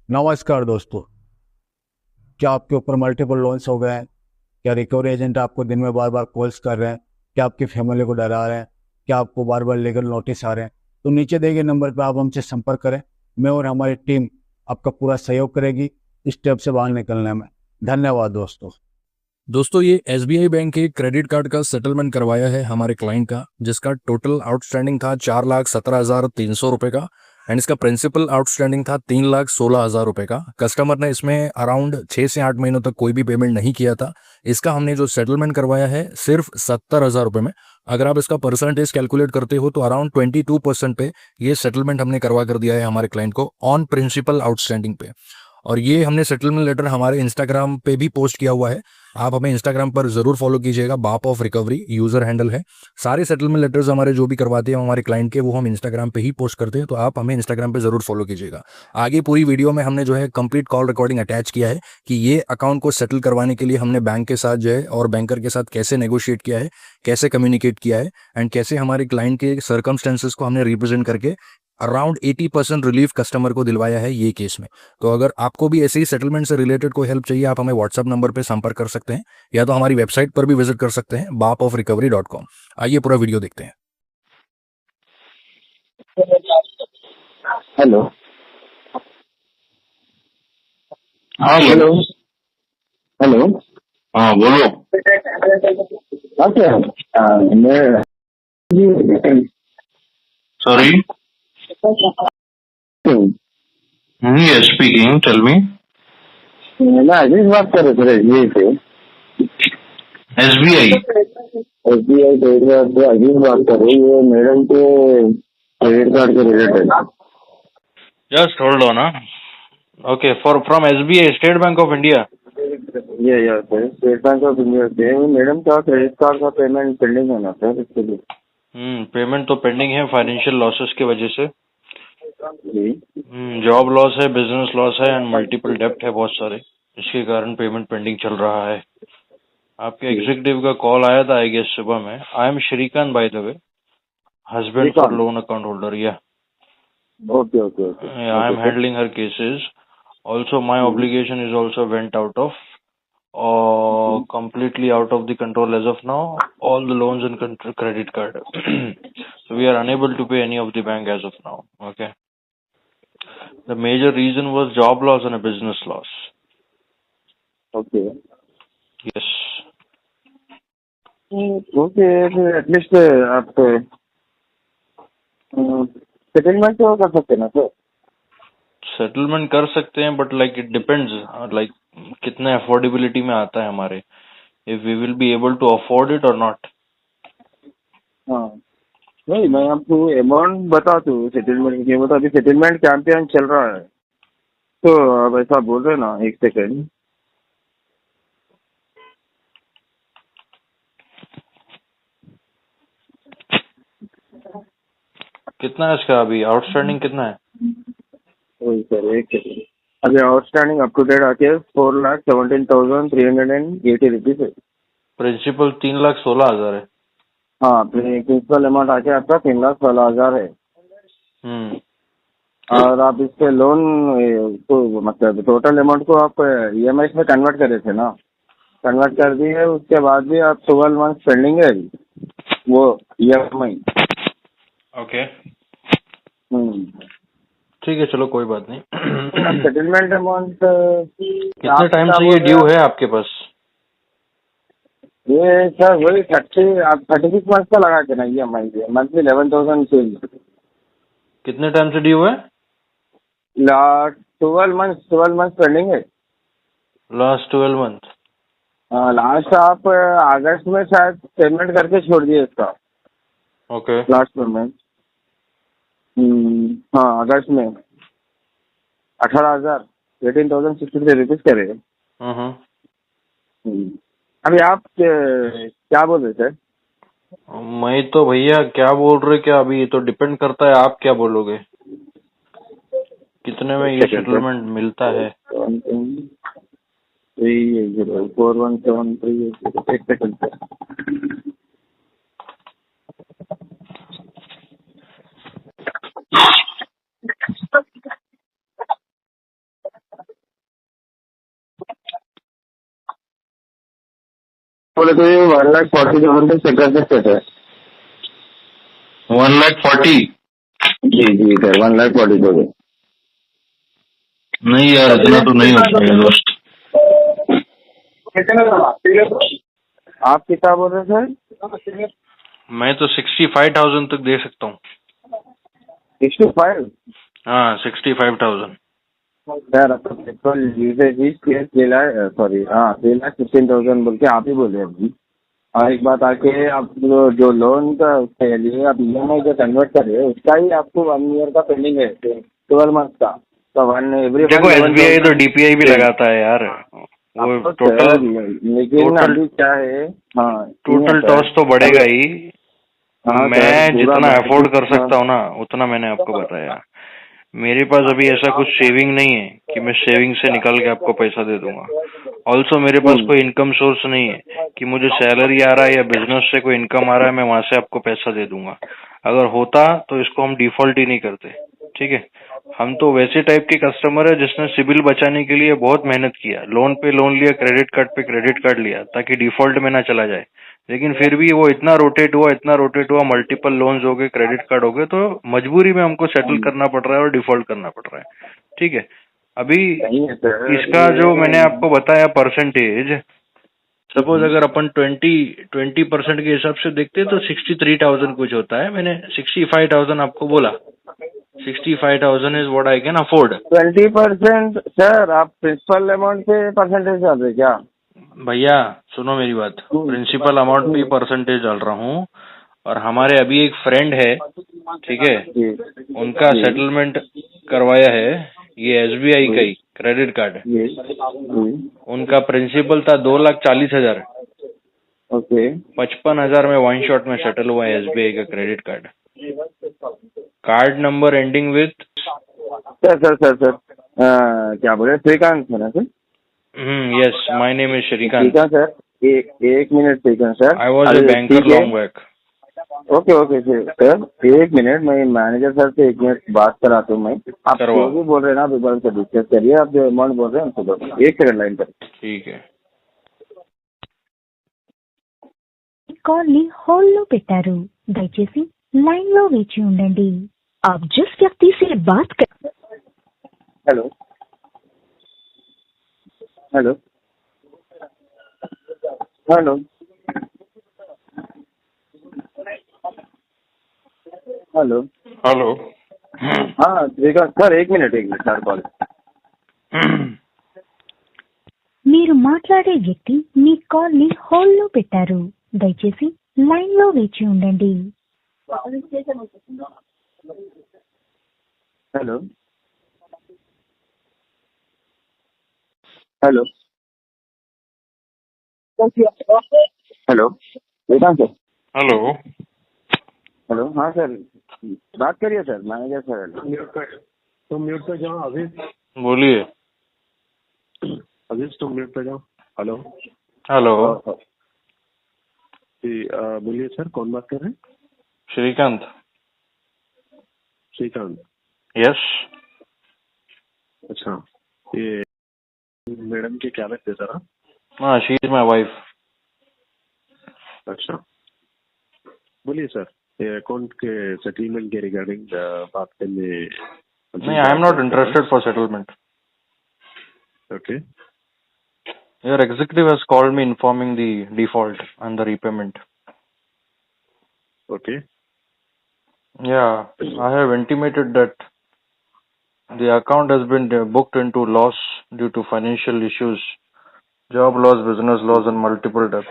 नमस्कार दोस्तों। क्या आपके ऊपर मल्टीपल लोन्स हो गए हैं? क्या रिकवरी एजेंट आपको दिन में बार बार कॉल्स कर रहे हैं? क्या आपकी फैमिली को डरा रहे हैं? क्या आपको बार बार लीगल नोटिस आ रहे हैं? तो नीचे दिए गए नंबर पर आप हमसे संपर्क करें। मैं और हमारी टीम आपका पूरा सहयोग करेगी इस स्टेप से बाहर निकलने में। धन्यवाद दोस्तों। दोस्तों ये SBI बैंक के क्रेडिट कार्ड का सेटलमेंट करवाया है हमारे क्लाइंट का, जिसका टोटल आउटस्टैंडिंग था 4,17,300 रुपये का एंड इसका प्रिंसिपल आउटस्टैंडिंग था 3,16,000 रुपये का। कस्टमर ने इसमें अराउंड 6 से 8 महीनों तक कोई भी पेमेंट नहीं किया था। इसका हमने जो सेटलमेंट करवाया है सिर्फ 70,000 रुपये में। अगर आप इसका परसेंटेज कैलकुलेट करते हो तो अराउंड 22% पे ये सेटलमेंट हमने करवा कर दिया है हमारे क्लाइंट को ऑन प्रिंसिपल आउटस्टैंडिंग पे। और ये हमने सेटलमेंट लेटर हमारे इंस्टाग्राम पे भी पोस्ट किया हुआ है। आप हमें इंस्टाग्राम पर जरूर फॉलो कीजिएगा, बाप ऑफ रिकवरी यूजर हैंडल है। सारे सेटलमेंट लेटर्स हमारे जो भी करवाते हैं हमारे क्लाइंट के, वो हम इंस्टाग्राम पे ही पोस्ट करते हैं, तो आप हमें इंस्टाग्राम पे जरूर फॉलो कीजिएगा। आगे पूरी वीडियो में हमने जो है कंप्लीट कॉल रिकॉर्डिंग अटैच किया है कि ये अकाउंट को सेटल करवाने के लिए हमने बैंक के साथ जो है और बैंकर के साथ कैसे नेगोशिएट किया है, कैसे कम्युनिकेट किया है एंड कैसे हमारे क्लाइंट के सर्कमस्टेंसेस को हमने रिप्रेजेंट करके अराउंड 80% रिलीफ कस्टमर को दिलवाया है ये केस में। तो अगर आपको भी ऐसे ही सेटलमेंट से रिलेटेड कोई हेल्प चाहिए, आप हमें व्हाट्सएप नंबर पे संपर्क कर सकते हैं या तो हमारी वेबसाइट पर भी विजिट कर सकते हैं baapofrecovery.com। आइए पूरा वीडियो देखते हैं। हेलो। हाँ हेलो। बोलो। हेलो। हाँ बोलो। हाँ सर। मैं जी sorry. Yes speaking, tell me. मैं अजीज बात कर रहे थे SBI से। SBI। SBI क्रेडिट कार्ड से अजीज बात कर रही है मैडम के क्रेडिट कार्ड के related. Just hold on. Okay, for from SBI, State Bank of India. ये sir State Bank of India से मैडम का क्रेडिट कार्ड का पेमेंट पेंडिंग है ना सर, इसके लिए। पेमेंट तो पेंडिंग है फाइनेंशियल लॉसेस की वजह से। जी। जॉब लॉस है, बिजनेस लॉस है एंड मल्टीपल डेप्ट है बहुत सारे, इसके कारण पेमेंट पेंडिंग चल रहा है। आपके एग्जीक्यूटिव का कॉल आया था आई गेस सुबह में। I am Srikanth by the way, husband for loan account holder. या okay okay okay I okay am sir. Handling her cases. Also, my obligation is also went out of, or completely out of the control as of now. All the loans and credit card. So we are unable to pay any of the bank as of now. Okay. The major reason was job loss and a business loss. Okay Yes. Okay फिर at least आप settlement तो कर सकते हैं ना sir. Settlement कर सकते हैं but like it depends, like कितने अफोर्डेबिलिटी में आता है हमारे, if we will be able to afford it और नॉट। हाँ नहीं, मैं आपको अमाउंट बता दूँ सेटलमेंट की। मतलब अभी सेटलमेंट कैंपेन चल रहा है, तो अब ऐसा बोल रहे ना, एक सेकेंड। कितना है इसका अभी आउटस्टैंडिंग कितना है? वही सर, एक सेकेंड। अभी आउटस्टैंडिंग अप टू डेट आके 4,17,380 रुपीज है। प्रिंसिपल 3,16,000 है। हाँ, प्रिंसिपल अमाउंट आके आपका 3,16,000 है। हम्म। और आप इस पे लोन तो मतलब टोटल अमाउंट को आप EMI में कन्वर्ट करे थे ना, कन्वर्ट कर दिए। उसके बाद भी आप 12 मंथ पेंडिंग है वो EMI। ओके ठीक है, चलो कोई बात नहीं। सेटलमेंट अमाउंट कितने टाइम से ये ड्यू है आपके पास? ये सर वही 36 मंथ का लगा के ना EMI मंथली 11,000 से कितने टाइम से ड्यू है? 12 मंथ पेंडिंग है। Last 12 month. लास्ट आप अगस्त में शायद पेमेंट करके छोड़ दिए इसका ओके। Last payment. हाँ, अगस्त में 18,000 18,063 रुपीज करे। अभी आप क्या बोल रहे थे? मैं तो भैया क्या बोल रहे, क्या अभी ये तो डिपेंड करता है आप क्या बोलोगे, कितने में ये सेटलमेंट मिलता है। 4173 एक सेकंड सर। बोले तो ये 1,40,000 तक चेक कर सकते थे। 1,40,000? जी जी सर, 1,40,000। नहीं यार, इतना तो नहीं हो पाएगा दोस्त। आप कितना बोल रहे सर? मैं तो 65,000 तक दे सकता हूँ। 65? हाँ, 65,000। सर आपका पेट्रोल यूसेज ही सॉरी, हाँ 3,16,000 बोल के आप ही बोले अभी। और एक बात आके आप जो लोन का उसके लिए आप EMI जो कन्वर्ट कर रहे हो उसका ही आपको 1 ईयर का पेंडिंग है, 12 मंथ का। तो वन एवरी देखो, वन SBI तो 11,000 DPI भी लगाता है यार। वो आपको टोटल सर, लेकिन टोटल अभी क्या है, हाँ सुनिए टोटल सर, टॉस तो बढ़ेगा ही। हाँ सर मैं पूरा जितना अफोर्ड कर हाँ, सकता हूँ ना, उतना मैंने आपको बताया। मेरे पास अभी ऐसा कुछ सेविंग नहीं है कि मैं सेविंग से निकाल के आपको पैसा दे दूंगा। ऑल्सो मेरे पास कोई इनकम सोर्स नहीं है कि मुझे सैलरी आ रहा है या बिजनेस से कोई इनकम आ रहा है, मैं वहां से आपको पैसा दे दूंगा। अगर होता तो इसको हम डिफॉल्ट ही नहीं करते, ठीक है। हम तो वैसे टाइप के कस्टमर है जिसने सिबिल बचाने के लिए बहुत मेहनत किया, लोन पे लोन लिया, क्रेडिट कार्ड पे क्रेडिट कार्ड लिया ताकि डिफॉल्ट में ना चला जाए। लेकिन फिर भी वो इतना रोटेट हुआ, मल्टीपल लोन्स हो गए, क्रेडिट कार्ड हो गए, तो मजबूरी में हमको सेटल करना पड़ रहा है और डिफॉल्ट करना पड़ रहा है, ठीक है। अभी नहीं है सर इसका जो मैंने आपको बताया परसेंटेज, सपोज अगर अपन 20% के हिसाब से देखते तो 63,000 कुछ होता है। मैंने 65,000 आपको बोला। 65,000 is what I can afford. 20%। Sir आप प्रिंसिपल अमाउंट पे परसेंटेज डाल रहे क्या? भैया सुनो मेरी बात, प्रिंसिपल अमाउंट पे परसेंटेज डाल रहा हूँ। और हमारे अभी एक फ्रेंड है, ठीक है, जी उनका जी सेटलमेंट करवाया है, ये SBI का ही क्रेडिट कार्ड है। जी जी। उनका प्रिंसिपल था 2,40,000, ओके 55,000 में वन शॉट में सेटल हुआ है SBI का credit card. Card number ending with sir क्या बोले, श्रीकांत है ना sir? Yes, my name is Srikanth. Srikanth sir, एक minute Srikanth sir. I was a अरे बैंकर ठीक है, long back. Okay okay sir, एक मिनट, मैं मैनेजर सर से 1 मिनट बात कराता हूँ। मैं आप जो करवाओ, भी बोल रहे हैं ना, आप एक बार से डिस्कस करिए। आप जो अमाउंट बोल रहे हैं हमको दो, 1 सेकंड लाइन पर। ठीक है। కాల్ని హోల్డ్లో పెట్టారు దయచేసి లైన్లో వేచి ఉండండి आप जिस व्यक्ति से बात कर hello hello hello hello hello. हाँ Srikanth sir, 1 minute sir call. మీరు మాట్లాడే వ్యక్తి మీ కాల్ని హోల్డ్లో పెట్టారు దయచేసి లైన్లో వేచి ఉండండి hello hello hello Srikanth sir. Hello. Hello हाँ सर, बात करिए सर, मैनेजर सर। तुम म्यूट पे जाओ अभी। बोलिए। अभी तुम म्यूट पे जाओ। Hello hello. जी बोलिए सर, कौन बात कर रहे हैं? श्रीकांत। श्रीकांत, यस। अच्छा ये मैडम की क्या लगते सर? हाँ, शी इज माय वाइफ। अच्छा बोलिए सर, ये अकाउंट के सेटलमेंट के रिगार्डिंग बात करने। नहीं, I am not interested for settlement. Okay your executive has called me informing the default and the repayment. Okay Yeah, I have intimated that the account has been booked into loss due to financial issues, job loss, business loss, and multiple debt.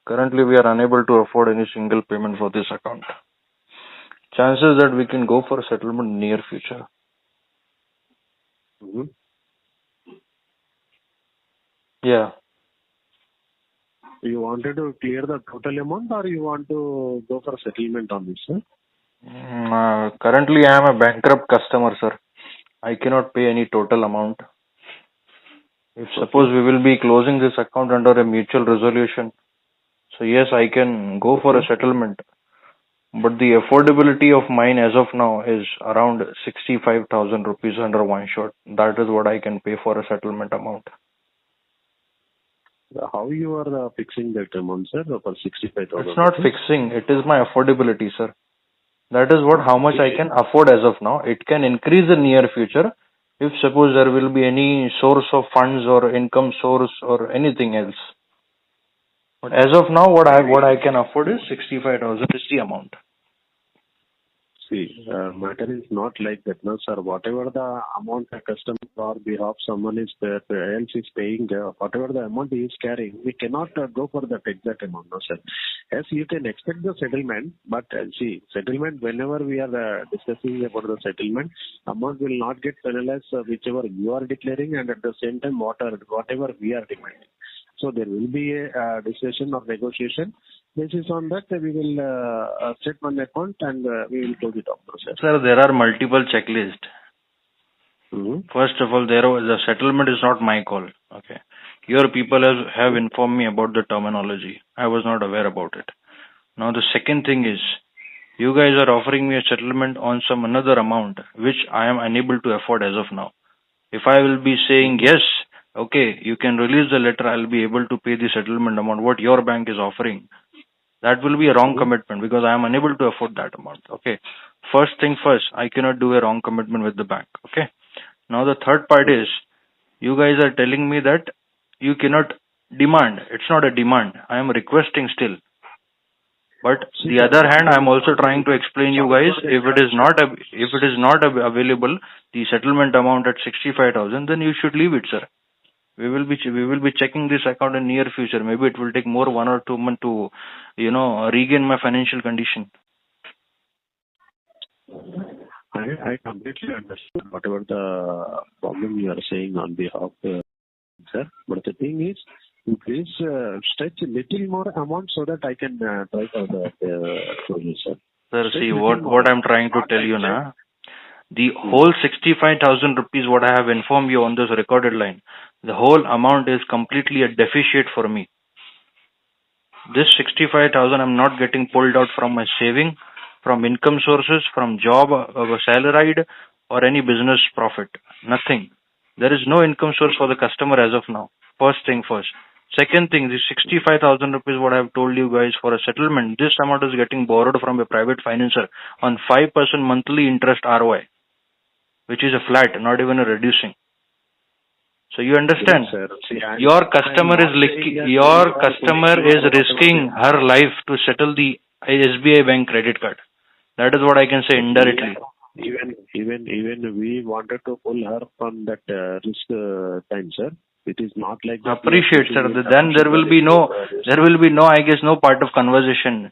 Currently, we are unable to afford any single payment for this account. Chances that we can go for settlement near future. Yeah. You wanted to clear the total amount or you want to go for settlement on this, sir? Currently, I am a bankrupt customer, sir. I cannot pay any total amount. If suppose we will be closing this account under a mutual resolution, so yes, I can go for a settlement. But the affordability of mine as of now is around 65,000 rupees under one shot. That is what I can pay for a settlement amount. How you are fixing that amount, sir, for 65,000 It's not rupees? fixing. It is my affordability, sir. That is what how much I can afford as of now. It can increase in near future if suppose there will be any source of funds or income source or anything else. But as of now, what I can afford is 65,000 is the amount. See, matter is not like that, no, sir. Whatever the amount a customer or behalf someone else is paying, whatever the amount he is carrying, we cannot go for that exact amount, no, sir. Yes, you can expect the settlement, but see, settlement, whenever we are discussing about the settlement, amount will not get penalized whichever you are declaring, and at the same time, whatever we are demanding. So there will be a discussion or negotiation. Basis on that, we will set one account and we will close it off process. Sir, there are multiple checklists. Mm-hmm. First of all, the settlement is not my call. Okay, your people have informed me about the terminology. I was not aware about it. Now the second thing is, you guys are offering me a settlement on some another amount which I am unable to afford as of now. If I will be saying yes, okay, you can release the letter, I'll be able to pay the settlement amount what your bank is offering. That will be a wrong commitment because I am unable to afford that amount. Okay. First thing first, I cannot do a wrong commitment with the bank. Okay. Now the third part is, you guys are telling me that you cannot demand. It's not a demand. I am requesting still. But the other hand, I'm also trying to explain you guys, if it is not available, the settlement amount at 65,000, then you should leave it, sir. We will be checking this account in near future. Maybe it will take more 1 or 2 months to, regain my financial condition. I completely understand whatever the problem you are saying on behalf, sir. But the thing is, please stretch a little more amount so that I can try for the sir. Sir, see what I'm trying to tell you now. The whole 65,000 rupees what I have informed you on this recorded line, the whole amount is completely a deficit for me. This 65,000 I'm not getting pulled out from my saving, from income sources, from job, salaried, or any business profit. Nothing. There is no income source for the customer as of now. First thing first. Second thing, the 65,000 rupees what I have told you guys for a settlement, this amount is getting borrowed from a private financer on 5% monthly interest ROI, which is a flat, not even a reducing. So you understand, yes, see, your customer is risking her life to settle the SBI bank credit card. That is what I can say indirectly. Even we wanted to pull her from that risk time, sir. It is not like that. Appreciate, sir. Then there will be no, I guess, no part of conversation.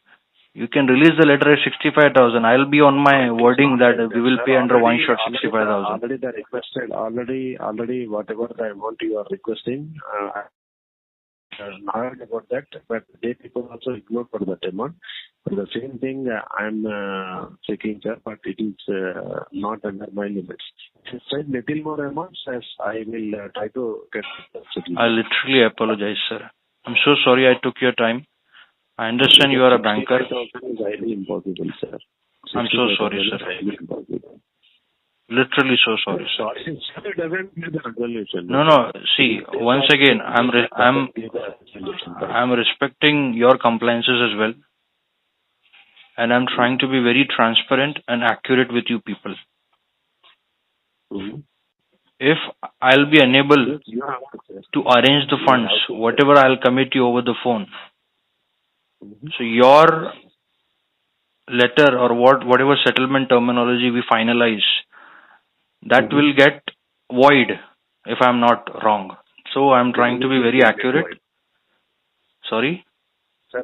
You can release the letter at 65,000. I'll be on my wording that we will pay under one shot 65,000. Already whatever the amount you are requesting, I heard about that, but they people also ignored for that amount. For the same thing, I'm checking, sir, but it is not under my limits. If you said little more amounts, yes, I will try to get it. I literally apologize, sir. I'm so sorry I took your time. I understand you are a banker. 65,000 is highly impossible, sir. I'm so sorry, sir. Highly impossible. Literally so sorry, sir. Sorry, sir, it doesn't give the resolution. No. See, once again, I'm respecting your compliances as well, and I'm trying to be very transparent and accurate with you people. Mm-hmm. If I'll be unable to arrange the funds, whatever I'll commit you over the phone. So your letter or whatever settlement terminology we finalize, that will get void if I'm not wrong. So I'm trying to be very accurate. Sorry? Sir,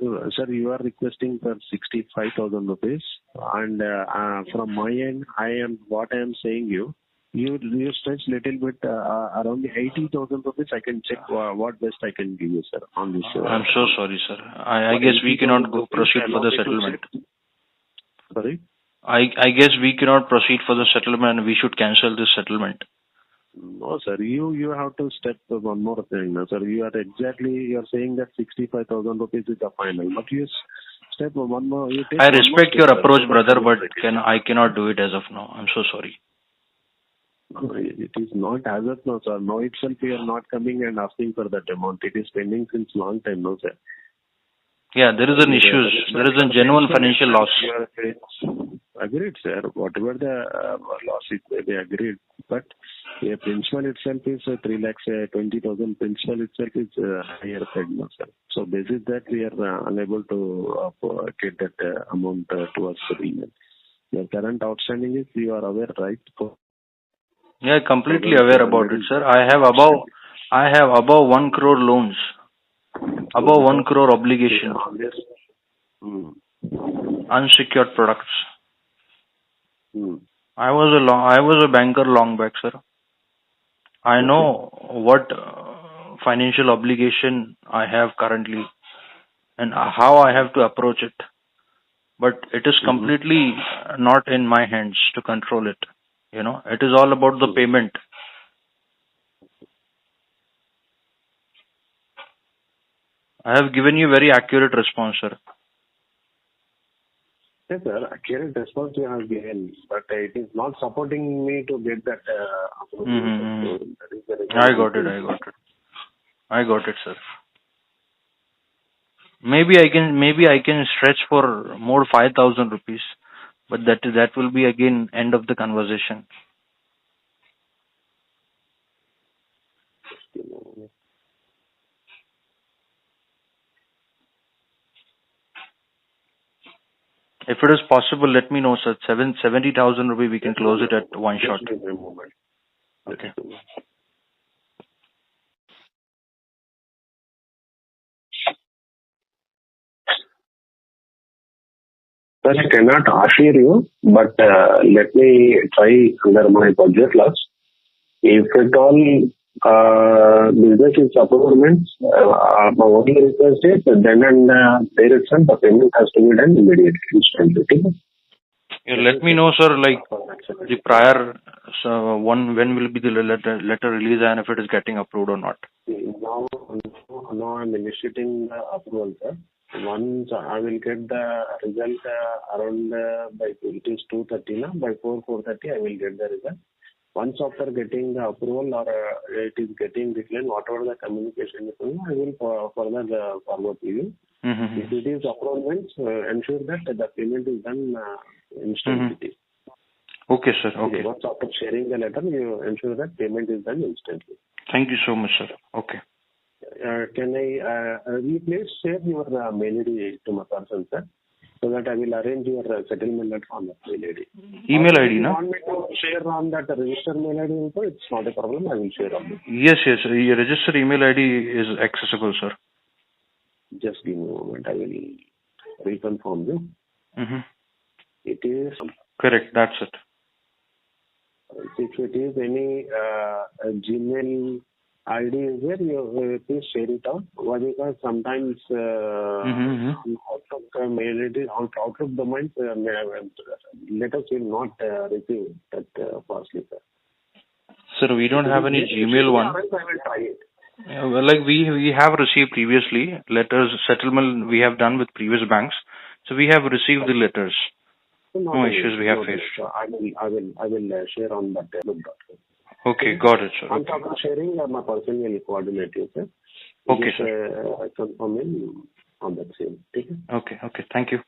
you are requesting for 65,000 rupees, and from my end, what I am saying you stretch little bit around the 80,000 rupees. I can check what best I can give you, sir, on this. I'm so sorry, sir. I guess we cannot proceed for the settlement. Sorry? I guess we cannot proceed for the settlement. We should cancel this settlement. No, sir. You have to step one more thing, sir. You are saying that 65,000 rupees is the final, but you step one more. I respect your approach, brother, but I cannot do it as of now. I'm so sorry. It is not as of now, sir. Now itself we are not coming and asking for that amount. It is pending since long time now, sir. Yeah, there is an issue. There is a genuine financial loss. Agreed, sir. Whatever the loss is, they agreed. But the principal itself is 3,20,000. Principal itself is higher side now, sir. So basis that we are unable to get that amount towards the payment. The current outstanding is, you are aware, right? Yeah, completely aware about it, sir. I have above 1 crore loans, above 1 crore obligation, unsecured products. I was a banker long back, sir. I know what financial obligation I have currently and how I have to approach it. But it is completely not in my hands to control it. You know, it is all about the payment. I have given you very accurate response, sir. Yes, sir. Accurate response you have given, but it is not supporting me to get that approval. So that is the reason. I got it, sir. Maybe I can stretch for more 5,000 rupees, but that will be again end of the conversation. If it is possible, let me know, sir. 70,000 rupees, we can close it at one shot. Okay. Sir, I cannot assure you, but let me try under my budget loss. If at all business is approved, my only request is then and there itself the payment has to be done immediately, instantly. Yeah, let me know, sir, like the prior one, when will be the letter release and if it is getting approved or not. Now I'm initiating the approval, sir. Once I will get the result around by it is 2:30 now. By 4:30 I will get the result. Once after getting the approval or it is getting declined, whatever the communication is, I will further forward to you. If it is approved, ensure that the payment is done instantly. Okay, sir. Okay. Once after sharing the letter, you ensure that payment is done instantly. Thank you so much, sir. Okay. Can I will you please share your mail ID to my person, sir, so that I will arrange your settlement letter on that mail ID. Email ID, no? If you want me to share on that registered mail ID also, it's not a problem. I will share on it. Yes. Your registered email ID is accessible, sir. Just give me a moment. I will reconfirm you. It is correct. That's it. If it is any Gmail ID is there, you please share it out. Why? Because sometimes Outlook mail ID, Outlook domains, letters will not receive that fastly, sir. Sir, we don't have any Gmail one. I will try it. Well, like we have received previously letters, settlement we have done with previous banks. So we have received the letters. No issues we have faced. So I will share on that. Okay, got it, sir. On top of sharing, my person will coordinate you, sir. Okay, sir. I confirm on that same. Okay. Thank you.